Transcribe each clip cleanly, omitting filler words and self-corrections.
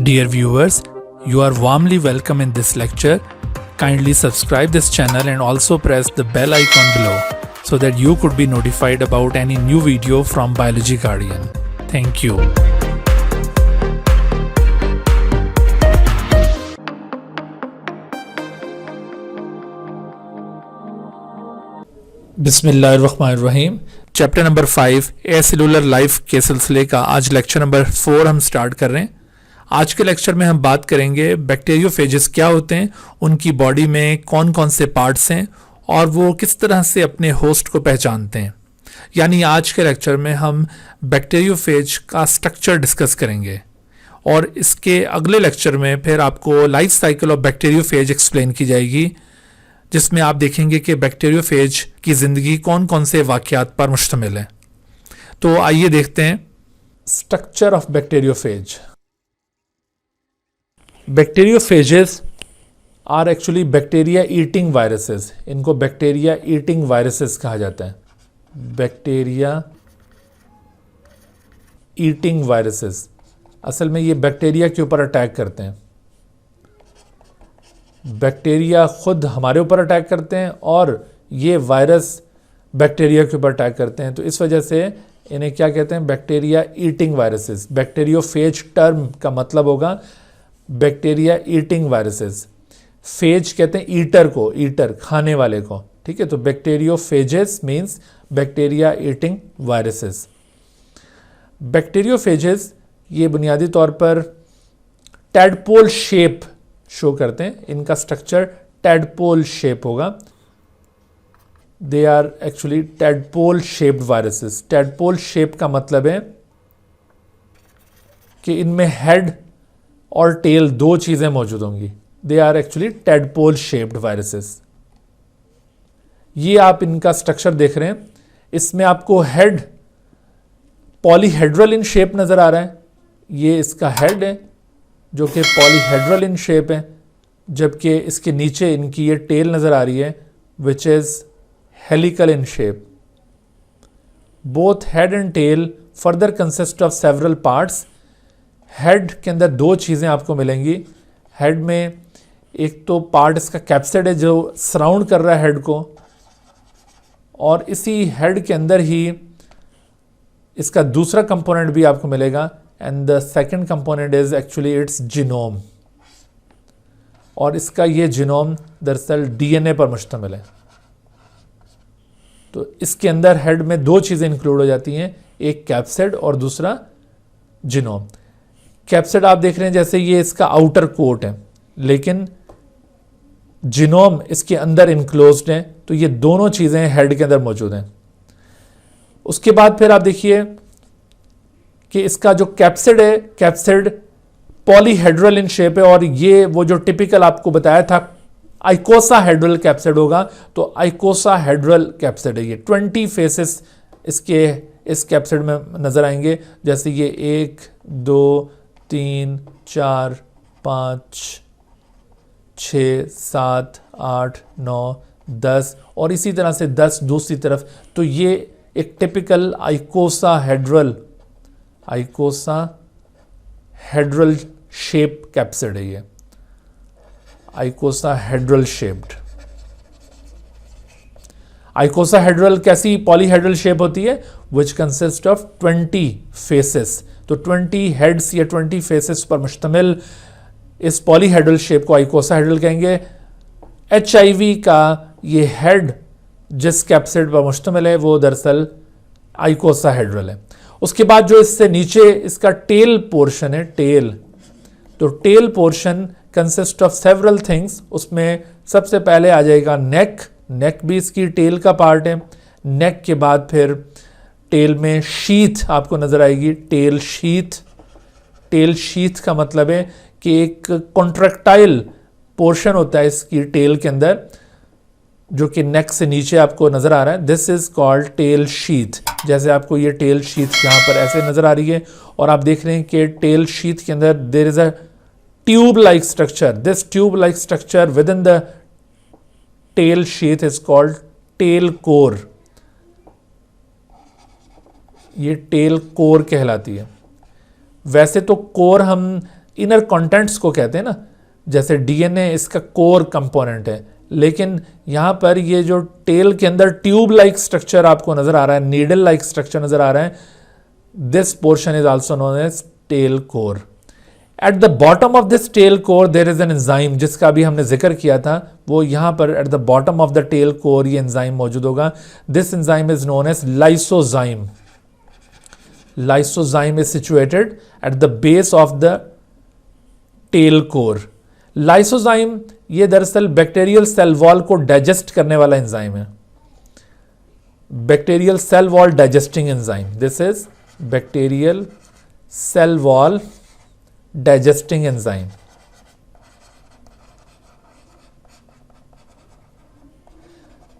Dear viewers, you are warmly welcome in this lecture. Kindly subscribe this channel and also press the bell icon below so that you could be notified about any new video from Biology Guardian. Thank you. बिस्मिल्लाहिर्रहमानिर्रहीम। Chapter number 5 एसेलुलर life के सिलसिले का आज lecture number 4 हम start कर रहे हैं। आज के लेक्चर में हम बात करेंगे बैक्टीरियोफेजेस क्या होते हैं, उनकी बॉडी में कौन कौन से पार्ट्स हैं और वो किस तरह से अपने होस्ट को पहचानते हैं। यानी आज के लेक्चर में हम बैक्टीरियोफेज का स्ट्रक्चर डिस्कस करेंगे और इसके अगले लेक्चर में फिर आपको life cycle of bacteriophage explain की जाएगी, जिसमें आप देखेंगे कि बैक्टीरियोफेज की ज़िंदगी कौन कौन से वाक़यात पर मुश्तमिल है। तो आइए देखते हैं structure of bacteriophage. Bacteriophages are actually bacteria eating viruses. इनको बैक्टीरिया ईटिंग वायरसेस कहा जाता है। बैक्टीरिया ईटिंग वायरसेस असल में ये बैक्टीरिया के ऊपर अटैक करते हैं। बैक्टीरिया खुद हमारे ऊपर अटैक करते हैं और ये वायरस बैक्टीरिया के ऊपर अटैक करते हैं। तो इस वजह से इन्हें क्या कहते हैं, bacteria eating viruses. Bacteriophage term का मतलब होगा बैक्टीरिया ईटिंग वायरसेस। फेज कहते हैं ईटर को, ईटर खाने वाले को, ठीक है। तो bacteriophages means bacteria eating viruses. Bacteriophages ये बुनियादी तौर पर टैडपोल शेप शो करते हैं। इनका स्ट्रक्चर टैडपोल शेप होगा। They are actually tadpole shaped viruses. Tadpole shape का मतलब है कि इनमें हेड और टेल दो चीजें मौजूद होंगी। They are actually tadpole shaped viruses. ये आप इनका स्ट्रक्चर देख रहे हैं। इसमें आपको हेड पॉलीहेड्रल इन शेप नजर आ रहा है। ये इसका हेड है जो कि पॉलीहेड्रल इन शेप है, जबकि इसके नीचे इनकी ये टेल नज़र आ रही है which is helical in shape. Both head and tail further consist of several parts. Head के अंदर दो चीज़ें आपको मिलेंगी। हेड में एक तो पार्ट इसका कैप्सिड है जो सराउंड कर रहा है हेड को, और इसी हेड के अंदर ही इसका दूसरा कंपोनेंट भी आपको मिलेगा, and the second component is actually its genome। और इसका ये जीनोम दरअसल डीएनए पर मुश्तमिल है। तो इसके अंदर हेड में दो चीज़ें इंक्लूड हो जाती हैं, एक कैप्सिड और दूसरा जीनोम। कैप्सिड आप देख रहे हैं जैसे ये इसका आउटर कोट है, लेकिन जीनोम इसके अंदर इनक्लोज्ड है। तो ये दोनों चीज़ें हेड के अंदर मौजूद हैं। उसके बाद फिर आप देखिए कि इसका जो कैप्सिड है, कैप्सिड पॉलीहेड्रल इन शेप है, और ये वो जो टिपिकल आपको बताया था आइकोसाहेड्रल कैप्सिड होगा, तो आइकोसाहेड्रल कैप्सिड है ये। 20 फेसेस इसके इस कैप्सिड में नजर आएंगे, जैसे ये 1 2 3 4 5 6 7 8 9 10 और इसी तरह से 10 दूसरी तरफ। तो ये एक टिपिकल आइकोसाहेड्रल शेप कैप्सिड है। ये आइकोसाहेड्रल शेप्ड। आइकोसाहेड्रल कैसी पॉलीहेड्रल शेप होती है, विच कंसिस्ट ऑफ 20 फेसेस। तो 20 हेड्स या 20 फेसेस पर मुश्तमिल इस पॉलीहेड्रल शेप को आइकोसाहेड्रल कहेंगे। HIV का ये हेड जिस कैप्सिड पर मुश्तमिल है वो दरअसल आइकोसाहेड्रल है। उसके बाद जो इससे नीचे इसका टेल पोर्शन है, टेल, तो tail portion consist of several things. उसमें सबसे पहले आ जाएगा नेक। नेक भी इसकी टेल का पार्ट है। नेक के बाद फिर टेल में शीथ आपको नजर आएगी, टेल शीथ। टेल शीथ का मतलब है कि एक कॉन्ट्रैक्टाइल पोर्शन होता है इसकी टेल के अंदर, जो कि नेक से नीचे आपको नजर आ रहा है। This is called tail sheath. जैसे आपको ये टेल शीथ यहाँ पर ऐसे नजर आ रही है, और आप देख रहे हैं कि टेल शीथ के अंदर there is a tube like structure. This tube like structure within the tail sheath is called tail core. ये टेल कोर कहलाती है। वैसे तो कोर हम इनर कंटेंट्स को कहते हैं ना, जैसे डीएनए इसका कोर कंपोनेंट है, लेकिन यहाँ पर ये जो टेल के अंदर ट्यूब लाइक स्ट्रक्चर आपको नजर आ रहा है, नीडल लाइक स्ट्रक्चर नजर आ रहा है, this portion is also known as tail core. At the bottom of this tail core there is an enzyme, जिसका भी हमने जिक्र किया था, वो यहाँ पर at the bottom of the tail core ये एंजाइम मौजूद होगा। This enzyme is known as lysozyme. Lysozyme is situated at the base of the tail core. Lysozyme ये दरअसल बैक्टीरियल सेल वॉल को डाइजेस्ट करने वाला एंजाइम है, bacterial cell wall digesting enzyme. This is bacterial cell wall digesting enzyme.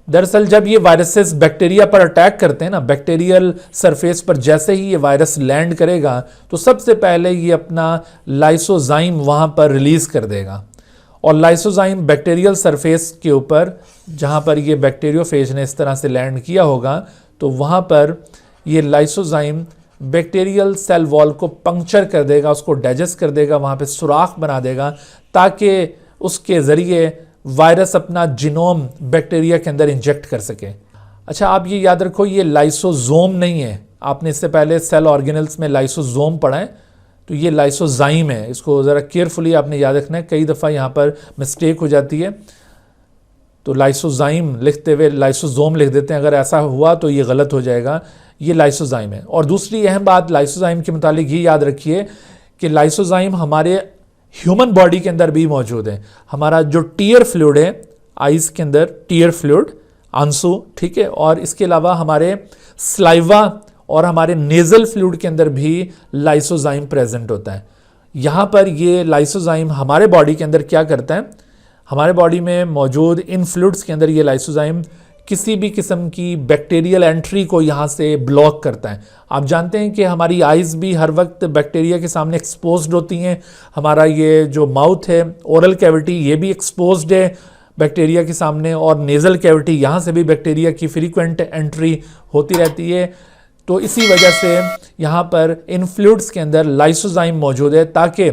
दरअसल जब ये viruses bacteria पर अटैक करते हैं ना, बैक्टीरियल सरफेस पर जैसे ही ये वायरस लैंड करेगा तो सबसे पहले ये अपना लाइसोजाइम वहां पर रिलीज कर देगा, और लाइसोजाइम बैक्टीरियल सरफेस के ऊपर, जहां पर ये बैक्टीरियोफेज ने इस तरह से लैंड किया होगा, तो वहां पर ये लाइसोजाइम बैक्टीरियल सेल वॉल को पंक्चर कर देगा, उसको डाइजेस्ट कर देगा, वहां पे सुराख बना देगा, ताकि उसके ज़रिए वायरस अपना जीनोम बैक्टीरिया के अंदर इंजेक्ट कर सके। अच्छा, आप ये याद रखो, ये लाइसोजोम नहीं है। आपने इससे पहले सेल ऑर्गेनल्स में लाइसोजोम पढ़ा है, तो ये लाइसोजाइम है। इसको ज़रा केयरफुली आपने याद रखना है, कई दफ़ा यहाँ पर मिस्टेक हो जाती है, तो लाइसोजाइम लिखते हुए लाइसोजोम लिख देते हैं। अगर ऐसा हुआ तो ये गलत हो जाएगा, ये लाइसोजाइम है। और दूसरी अहम बात लाइसोजाइम के मुतालिक ये याद रखिए कि लाइसोजाइम हमारे ह्यूमन बॉडी के अंदर भी मौजूद है। हमारा जो टीयर फ्लूइड है, आइज के अंदर टीयर फ्लूइड, आंसू, ठीक है, और इसके अलावा हमारे स्लाइवा और हमारे नेजल फ्लूइड के अंदर भी लाइसोजाइम प्रेजेंट होता है। यहाँ पर ये लाइसोजाइम हमारे बॉडी के अंदर क्या करता है, हमारे बॉडी में मौजूद इन फ्लूइड्स के अंदर ये लाइसोजाइम किसी भी किस्म की बैक्टीरियल एंट्री को यहाँ से ब्लॉक करता है। आप जानते हैं कि हमारी आइज़ भी हर वक्त बैक्टीरिया के सामने एक्सपोज्ड होती हैं, हमारा ये जो माउथ है, ओरल कैविटी, ये भी एक्सपोज्ड है बैक्टीरिया के सामने, और नेज़ल कैविटी, यहाँ से भी बैक्टीरिया की फ्रीक्वेंट एंट्री होती रहती है। तो इसी वजह से यहाँ पर इन फ्लूइड्स के अंदर लाइसोजाइम मौजूद है, ताकि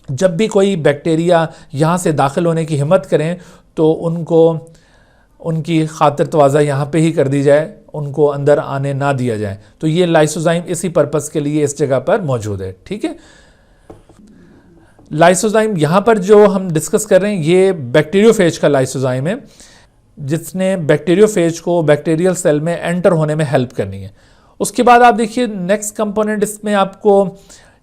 जब भी कोई बैक्टीरिया यहाँ से दाखिल होने की हिम्मत करें तो उनको उनकी खातिर तवाज़ा यहाँ पे ही कर दी जाए, उनको अंदर आने ना दिया जाए। तो ये लाइसोजाइम इसी पर्पस के लिए इस जगह पर मौजूद है, ठीक है। लाइसोजाइम यहाँ पर जो हम डिस्कस कर रहे हैं, ये बैक्टीरियोफेज का लाइसोजाइम है, जिसने बैक्टीरियोफेज को बैक्टीरियल सेल में एंटर होने में हेल्प करनी है। उसके बाद आप देखिए नेक्स्ट कंपोनेंट, इसमें आपको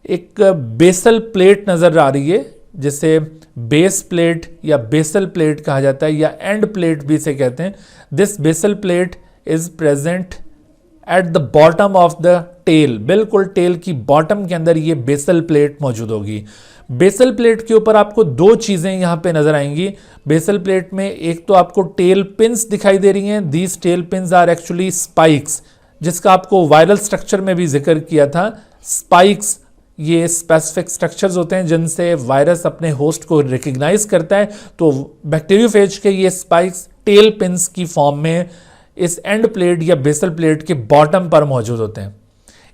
एक बेसल प्लेट नज़र आ रही है, जिसे बेस प्लेट या बेसल प्लेट कहा जाता है, या एंड प्लेट भी इसे कहते हैं। This basal plate is present at the bottom of the tail. बिल्कुल टेल की बॉटम के अंदर ये बेसल प्लेट मौजूद होगी। बेसल प्लेट के ऊपर आपको दो चीजें यहां पे नजर आएंगी। बेसल प्लेट में एक तो आपको टेल पिन्स दिखाई दे रही हैं, these tail pins are actually spikes, जिसका आपको वायरल स्ट्रक्चर में भी जिक्र किया था। स्पाइक्स ये स्पेसिफिक स्ट्रक्चर्स होते हैं जिनसे वायरस अपने होस्ट को रिकग्नाइज करता है। तो बैक्टीरियोफेज के ये स्पाइक्स टेल पिन्स की फॉर्म में इस एंड प्लेट या बेसल प्लेट के बॉटम पर मौजूद होते हैं।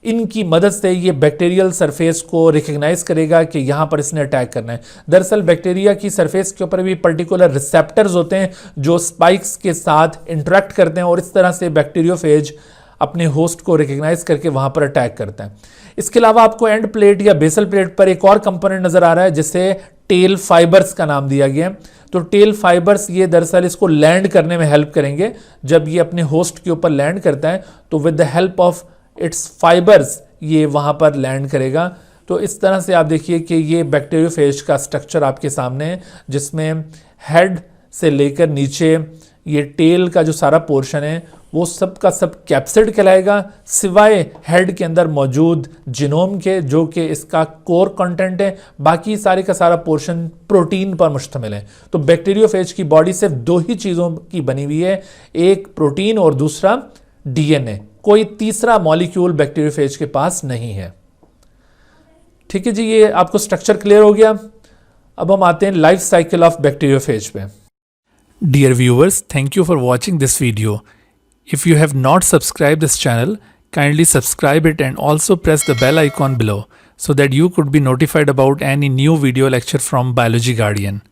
इनकी मदद से ये बैक्टीरियल सरफेस को रिकग्नाइज करेगा कि यहाँ पर इसने अटैक करना है। दरअसल बैक्टीरिया की सरफेस के ऊपर भी पर्टिकुलर रिसेप्टर्स होते हैं जो स्पाइक्स के साथ इंटरेक्ट करते हैं, और इस तरह से बैक्टीरियोफेज अपने होस्ट को रिकग्नाइज करके वहां पर अटैक करता है। इसके अलावा आपको एंड प्लेट या बेसल प्लेट पर एक और कंपोनेंट नजर आ रहा है, जिसे टेल फाइबर्स का नाम दिया गया। तो टेल फाइबर्स ये दरअसल इसको लैंड करने में हेल्प करेंगे। जब ये अपने होस्ट के ऊपर लैंड करता है तो with the help of its fibres ये वहां पर लैंड करेगा। तो इस तरह से आप देखिए कि ये बैक्टीरियोफेज का स्ट्रक्चर आपके सामने है, जिसमें हेड से लेकर नीचे ये टेल का जो सारा पोर्शन है वो सब का सब कैप्सिड कहलाएगा, सिवाय हेड के अंदर मौजूद जीनोम के, जो कि इसका कोर कंटेंट है। बाकी सारे का सारा पोर्शन प्रोटीन पर मुश्तमिल है। तो बैक्टीरियोफेज की बॉडी सिर्फ दो ही चीज़ों की बनी हुई है, एक प्रोटीन और दूसरा डीएनए। कोई तीसरा मॉलिक्यूल बैक्टीरियोफेज के पास नहीं है। ठीक है जी, ये आपको स्ट्रक्चर क्लियर हो गया। अब हम आते हैं लाइफ साइकिल ऑफ बैक्टीरियोफेज पे। Dear viewers, thank you for watching this video. If you have not subscribed this channel, Kindly subscribe it and also press the bell icon below so that you could be notified about any new video lecture from Biology Guardian.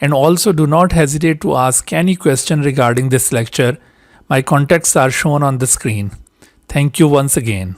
And also do not hesitate to ask any question regarding this lecture. My contacts are shown on the screen. Thank you once again.